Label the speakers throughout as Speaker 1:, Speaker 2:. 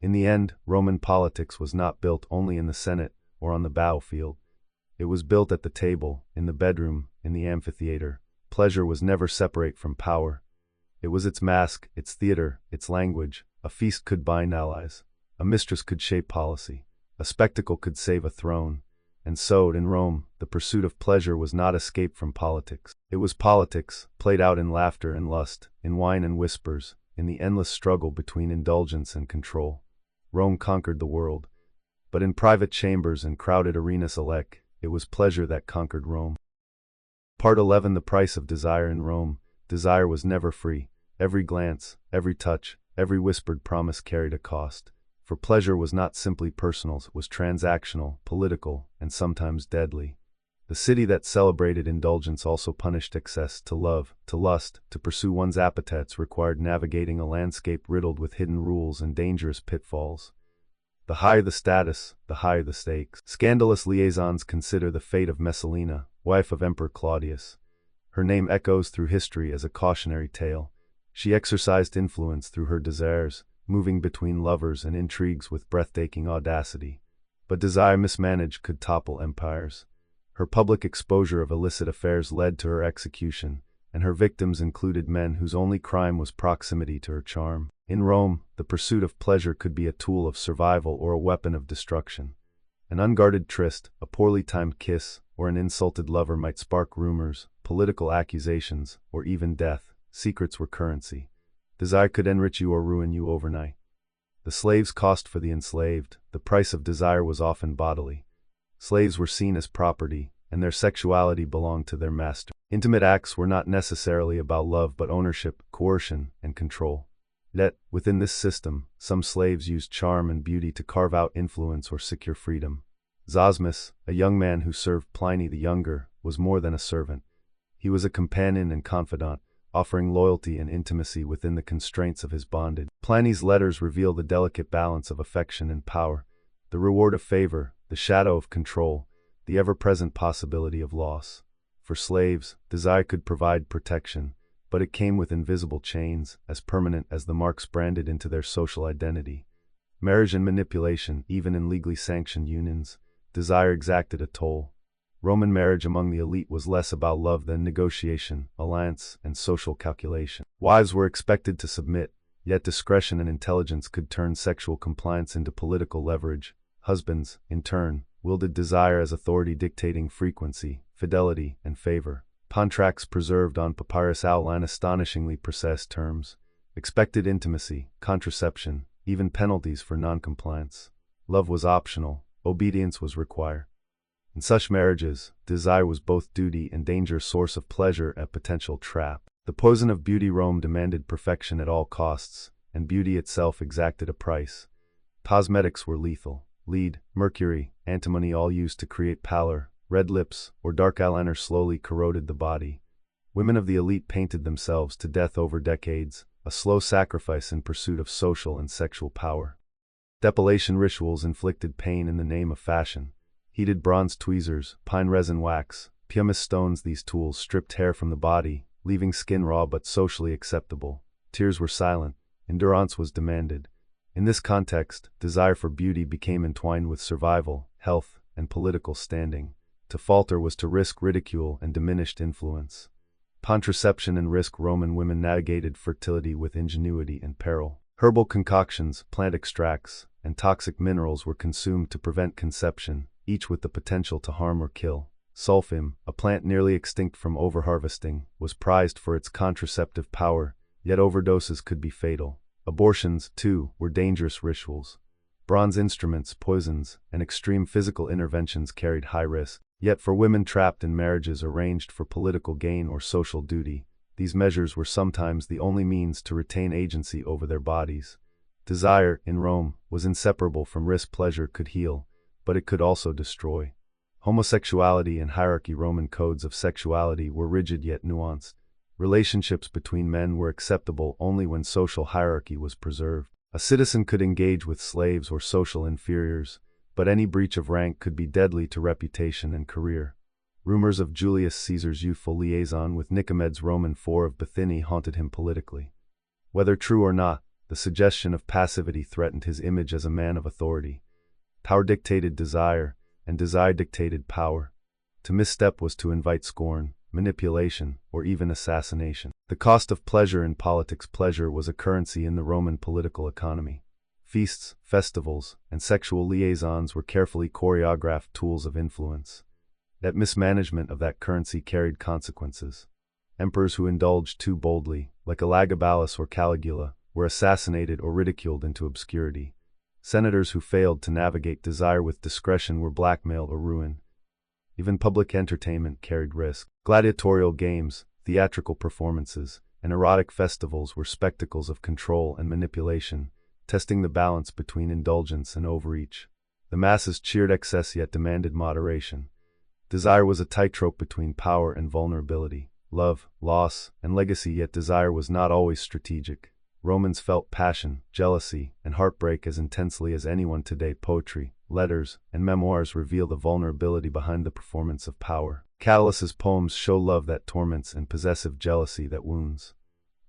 Speaker 1: In the end, Roman politics was not built only in the Senate or on the battlefield. It was built at the table, in the bedroom, in the amphitheater. Pleasure was never separate from power. It was its mask, its theater, its language. A feast could bind allies. A mistress could shape policy. A spectacle could save a throne. And so, in Rome, the pursuit of pleasure was not escape from politics. It was politics, played out in laughter and lust, in wine and whispers, in the endless struggle between indulgence and control. Rome conquered the world. But in private chambers and crowded arenas alike, it was pleasure that conquered Rome. Part 11. The price of desire in Rome. Desire was never free. Every glance, every touch, every whispered promise carried a cost. For pleasure was not simply personal, it was transactional, political, and sometimes deadly. The city that celebrated indulgence also punished excess. To love, to lust, to pursue one's appetites required navigating a landscape riddled with hidden rules and dangerous pitfalls. The higher the status, the higher the stakes. Scandalous liaisons consider the fate of Messalina, wife of Emperor Claudius. Her name echoes through history as a cautionary tale. She exercised influence through her desires, moving between lovers and intrigues with breathtaking audacity. But desire mismanaged could topple empires. Her public exposure of illicit affairs led to her execution, and her victims included men whose only crime was proximity to her charm. In Rome, the pursuit of pleasure could be a tool of survival or a weapon of destruction. An unguarded tryst, a poorly timed kiss, or an insulted lover might spark rumors, political accusations, or even death. Secrets were currency. Desire could enrich you or ruin you overnight. The slave's cost for the enslaved. The price of desire was often bodily. Slaves were seen as property, and their sexuality belonged to their master. Intimate acts were not necessarily about love but ownership, coercion, and control. Yet, within this system, some slaves used charm and beauty to carve out influence or secure freedom. Zosmus, a young man who served Pliny the Younger, was more than a servant. He was a companion and confidant, offering loyalty and intimacy within the constraints of his bondage. Pliny's letters reveal the delicate balance of affection and power, the reward of favor, the shadow of control, the ever-present possibility of loss. For slaves, desire could provide protection, but it came with invisible chains, as permanent as the marks branded into their social identity. Marriage and manipulation, even in legally sanctioned unions, desire exacted a toll. Roman marriage among the elite was less about love than negotiation, alliance, and social calculation. Wives were expected to submit, yet discretion and intelligence could turn sexual compliance into political leverage. Husbands, in turn, wielded desire as authority dictating frequency, fidelity, and favor. Contracts preserved on papyrus outline astonishingly precise terms, expected intimacy, contraception, even penalties for noncompliance. Love was optional, obedience was required. In such marriages, desire was both duty and danger, source of pleasure and potential trap. The poison of beauty. Rome demanded perfection at all costs, and beauty itself exacted a price. Cosmetics were lethal. Lead, mercury, antimony, all used to create pallor. Red lips or dark eyeliner slowly corroded the body. Women of the elite painted themselves to death over decades, a slow sacrifice in pursuit of social and sexual power. Depilation rituals inflicted pain in the name of fashion. Heated bronze tweezers, pine resin wax, pumice stones. These tools stripped hair from the body, leaving skin raw but socially acceptable. Tears were silent. Endurance was demanded. In this context, desire for beauty became entwined with survival, health, and political standing. To falter was to risk ridicule and diminished influence. Contraception and risk. Roman women navigated fertility with ingenuity and peril. Herbal concoctions, plant extracts, and toxic minerals were consumed to prevent conception, each with the potential to harm or kill. Sulfim, a plant nearly extinct from overharvesting, was prized for its contraceptive power, yet overdoses could be fatal. Abortions, too, were dangerous rituals. Bronze instruments, poisons, and extreme physical interventions carried high risk. Yet for women trapped in marriages arranged for political gain or social duty, these measures were sometimes the only means to retain agency over their bodies. Desire, in Rome, was inseparable from risk. Pleasure could heal, but it could also destroy. Homosexuality and hierarchy. Roman codes of sexuality were rigid yet nuanced. Relationships between men were acceptable only when social hierarchy was preserved. A citizen could engage with slaves or social inferiors, but any breach of rank could be deadly to reputation and career. Rumors of Julius Caesar's youthful liaison with Nicomedes Roman IV of Bithynia haunted him politically. Whether true or not, The suggestion of passivity threatened his image as a man of authority. Power dictated desire, and desire dictated power. To misstep was to invite scorn, manipulation, or even assassination. The cost of pleasure in politics. Pleasure was a currency in the Roman political economy. Feasts, festivals, and sexual liaisons were carefully choreographed tools of influence. That mismanagement of that currency carried consequences. Emperors who indulged too boldly, like Elagabalus or Caligula, were assassinated or ridiculed into obscurity. Senators who failed to navigate desire with discretion were blackmailed or ruined. Even public entertainment carried risk. Gladiatorial games, theatrical performances, and erotic festivals were spectacles of control and manipulation, testing the balance between indulgence and overreach. The masses cheered excess yet demanded moderation. Desire was a tightrope between power and vulnerability, love, loss, and legacy, yet desire was not always strategic. Romans felt passion, jealousy, and heartbreak as intensely as anyone today. Poetry, letters, and memoirs reveal the vulnerability behind the performance of power. Callilus's poems show love that torments and possessive jealousy that wounds.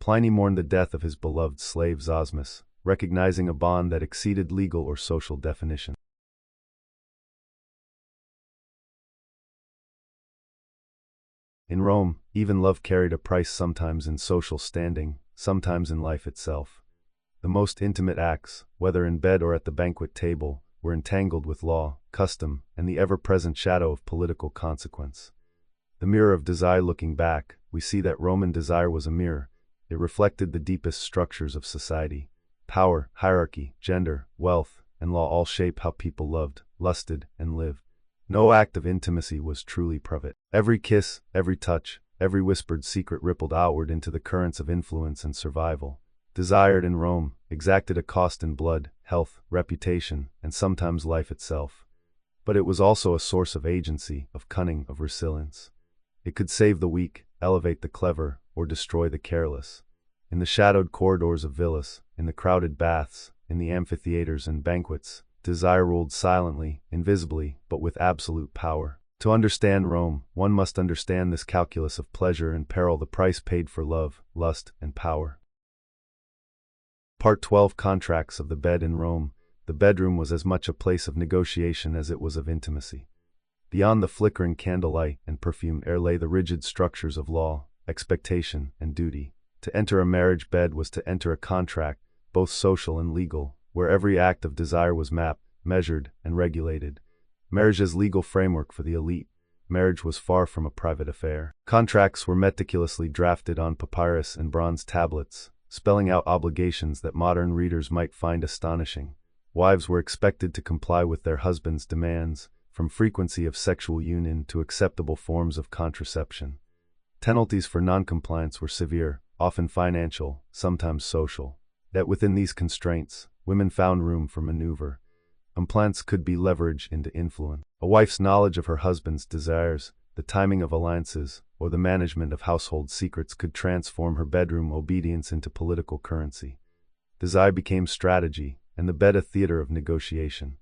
Speaker 1: Pliny mourned the death of his beloved slave Zosmus, recognizing a bond that exceeded legal or social definition. In Rome, even love carried a price, sometimes in social standing, sometimes in life itself. The most intimate acts, whether in bed or at the banquet table, were entangled with law, custom, and the ever-present shadow of political consequence. The mirror of desire. Looking back, we see that Roman desire was a mirror. It reflected the deepest structures of society. Power, hierarchy, gender, wealth, and law all shape how people loved, lusted, and lived. No act of intimacy was truly private. Every kiss, every touch, every whispered secret rippled outward into the currents of influence and survival. Desired in Rome exacted a cost in blood, health, reputation, and sometimes life itself. But it was also a source of agency, of cunning, of resilience. It could save the weak, elevate the clever, or destroy the careless. In the shadowed corridors of villas, in the crowded baths, in the amphitheaters and banquets, desire ruled silently, invisibly, but with absolute power. To understand Rome, one must understand this calculus of pleasure and peril, the price paid for love, lust, and power. Part 12. Contracts of the bed. In Rome, the bedroom was as much a place of negotiation as it was of intimacy. Beyond the flickering candlelight and perfumed air lay the rigid structures of law, expectation, and duty. To enter a marriage bed was to enter a contract, both social and legal, where every act of desire was mapped, measured, and regulated. Marriage's legal framework for the elite, marriage was far from a private affair. Contracts were meticulously drafted on papyrus and bronze tablets, spelling out obligations that modern readers might find astonishing. Wives were expected to comply with their husbands' demands, from frequency of sexual union to acceptable forms of contraception. Penalties for noncompliance were severe, often financial, sometimes social. Yet within these constraints, women found room for maneuver. Compliance could be leveraged into influence. A wife's knowledge of her husband's desires, the timing of alliances, or the management of household secrets could transform her bedroom obedience into political currency. Desire became strategy, and the bed a theater of negotiation.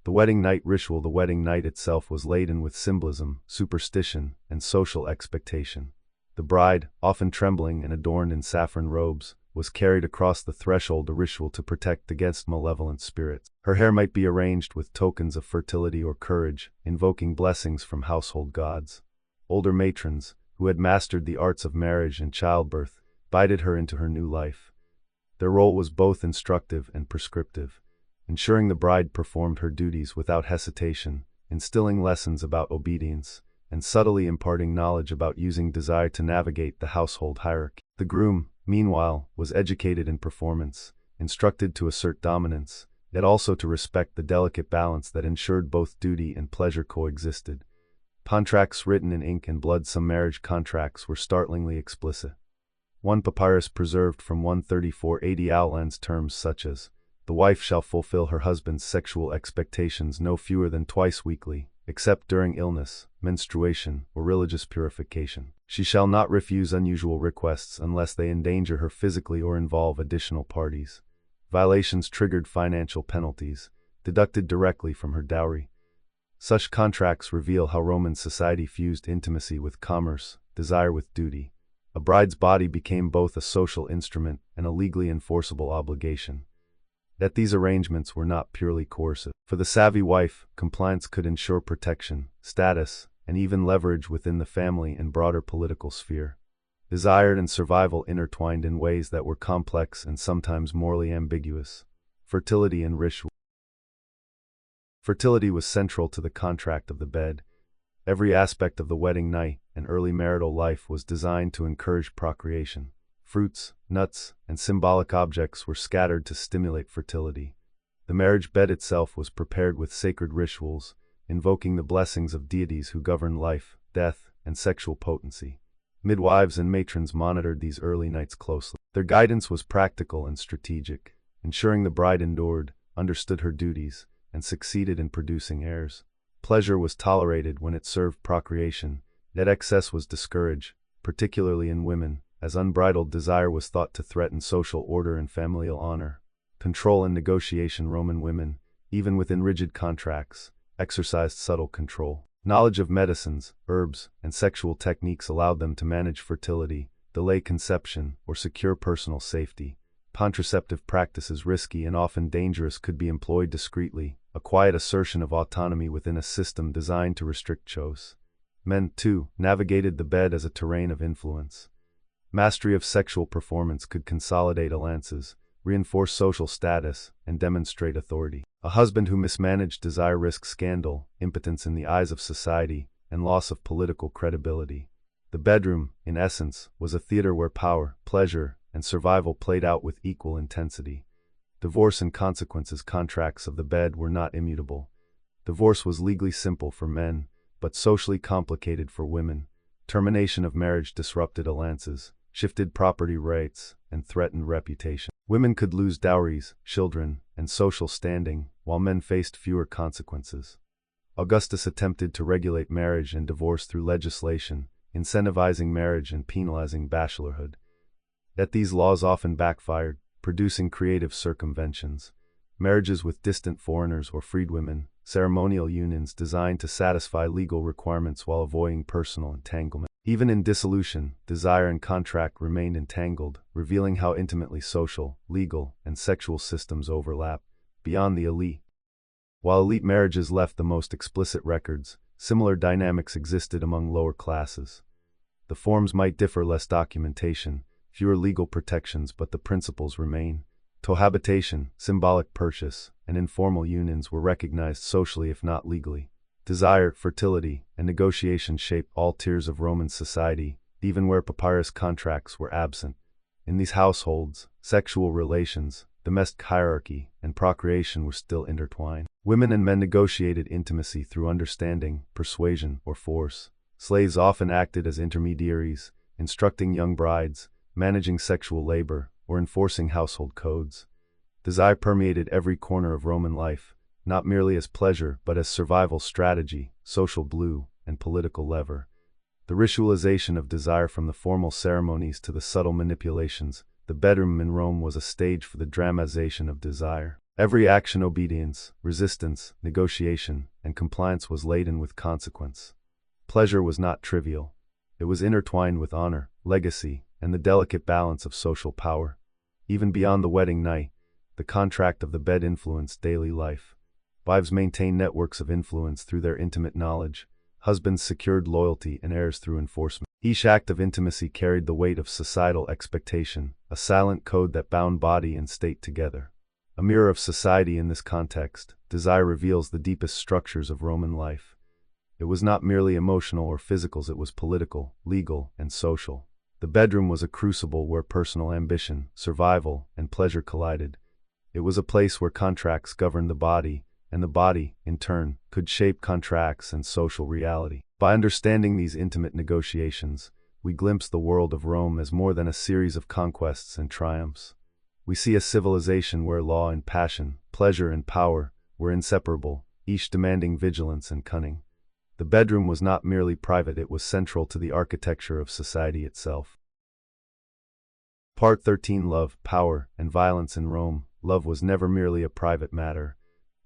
Speaker 1: The wedding night ritual. The wedding night itself was laden with symbolism, superstition, and social expectation. The bride, often trembling and adorned in saffron robes, was carried across the threshold, a ritual to protect against malevolent spirits. Her hair might be arranged with tokens of fertility or courage, invoking blessings from household gods. Older matrons, who had mastered the arts of marriage and childbirth, guided her into her new life. Their role was both instructive and prescriptive, ensuring the bride performed her duties without hesitation, instilling lessons about obedience, and subtly imparting knowledge about using desire to navigate the household hierarchy. The groom, meanwhile, was educated in performance, instructed to assert dominance, yet also to respect the delicate balance that ensured both duty and pleasure coexisted. Contracts written in ink and blood. Some marriage contracts were startlingly explicit. One papyrus preserved from 134 AD outlines terms such as, "The wife shall fulfill her husband's sexual expectations no fewer than twice weekly, except during illness, menstruation, or religious purification. She shall not refuse unusual requests unless they endanger her physically or involve additional parties. Violations triggered financial penalties, deducted directly from her dowry." Such contracts reveal how Roman society fused intimacy with commerce, desire with duty. A bride's body became both a social instrument and a legally enforceable obligation. Yet these arrangements were not purely coercive. For the savvy wife, compliance could ensure protection, status, and even leverage within the family and broader political sphere. Desire and survival intertwined in ways that were complex and sometimes morally ambiguous. Fertility and ritual. Fertility was central to the contract of the bed. Every aspect of the wedding night and early marital life was designed to encourage procreation. Fruits, nuts, and symbolic objects were scattered to stimulate fertility. The marriage bed itself was prepared with sacred rituals, invoking the blessings of deities who govern life, death, and sexual potency. Midwives and matrons monitored these early nights closely. Their guidance was practical and strategic, ensuring the bride endured, understood her duties, and succeeded in producing heirs. Pleasure was tolerated when it served procreation, yet excess was discouraged, particularly in women, as unbridled desire was thought to threaten social order and familial honor. Control and negotiation. Roman women, even within rigid contracts, exercised subtle control. Knowledge of medicines, herbs, and sexual techniques allowed them to manage fertility, delay conception, or secure personal safety. Contraceptive practices, risky and often dangerous, could be employed discreetly, a quiet assertion of autonomy within a system designed to restrict choice. Men, too, navigated the bed as a terrain of influence. Mastery of sexual performance could consolidate alliances, reinforce social status, and demonstrate authority. A husband who mismanaged desire risked scandal, impotence in the eyes of society, and loss of political credibility. The bedroom, in essence, was a theater where power, pleasure, and survival played out with equal intensity. Divorce and consequences. Contracts of the bed were not immutable. Divorce was legally simple for men, but socially complicated for women. Termination of marriage disrupted alliances, shifted property rights, and threatened reputation. Women could lose dowries, children, and social standing, while men faced fewer consequences. Augustus attempted to regulate marriage and divorce through legislation, incentivizing marriage and penalizing bachelorhood. Yet these laws often backfired, producing creative circumventions. Marriages with distant foreigners or freedwomen, ceremonial unions designed to satisfy legal requirements while avoiding personal entanglement. Even in dissolution, desire and contract remained entangled, revealing how intimately social, legal, and sexual systems overlap. Beyond the elite. While elite marriages left the most explicit records, similar dynamics existed among lower classes. The forms might differ: less documentation, fewer legal protections, but the principles remain. Cohabitation, symbolic purchase, and informal unions were recognized socially if not legally. Desire, fertility, and negotiation shaped all tiers of Roman society, even where papyrus contracts were absent. In these households, sexual relations, domestic hierarchy, and procreation were still intertwined. Women and men negotiated intimacy through understanding, persuasion, or force. Slaves often acted as intermediaries, instructing young brides, managing sexual labor, or enforcing household codes. Desire permeated every corner of Roman life, not merely as pleasure but as survival strategy, social glue, and political lever. The ritualization of desire. From the formal ceremonies to the subtle manipulations, the bedroom in Rome was a stage for the dramatization of desire. Every action, obedience, resistance, negotiation, and compliance was laden with consequence. Pleasure was not trivial. It was intertwined with honor, legacy, and the delicate balance of social power. Even beyond the wedding night, the contract of the bed influenced daily life. Wives maintained networks of influence through their intimate knowledge. Husbands secured loyalty and heirs through enforcement. Each act of intimacy carried the weight of societal expectation, a silent code that bound body and state together. A mirror of society. In this context, desire reveals the deepest structures of Roman life. It was not merely emotional or physical, it was political, legal, and social. The bedroom was a crucible where personal ambition, survival, and pleasure collided. It was a place where contracts governed the body, and the body, in turn, could shape contracts and social reality. By understanding these intimate negotiations, we glimpse the world of Rome as more than a series of conquests and triumphs. We see a civilization where law and passion, pleasure and power, were inseparable, each demanding vigilance and cunning. The bedroom was not merely private, it was central to the architecture of society itself. Part 13. Love, Power, and Violence in Rome. Love was never merely a private matter.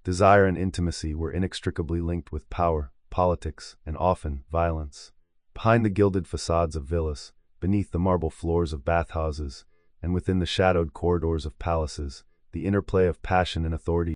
Speaker 1: Desire and intimacy were inextricably linked with power, politics, and often violence. Behind the gilded facades of villas, beneath the marble floors of bathhouses, and within the shadowed corridors of palaces, the interplay of passion and authority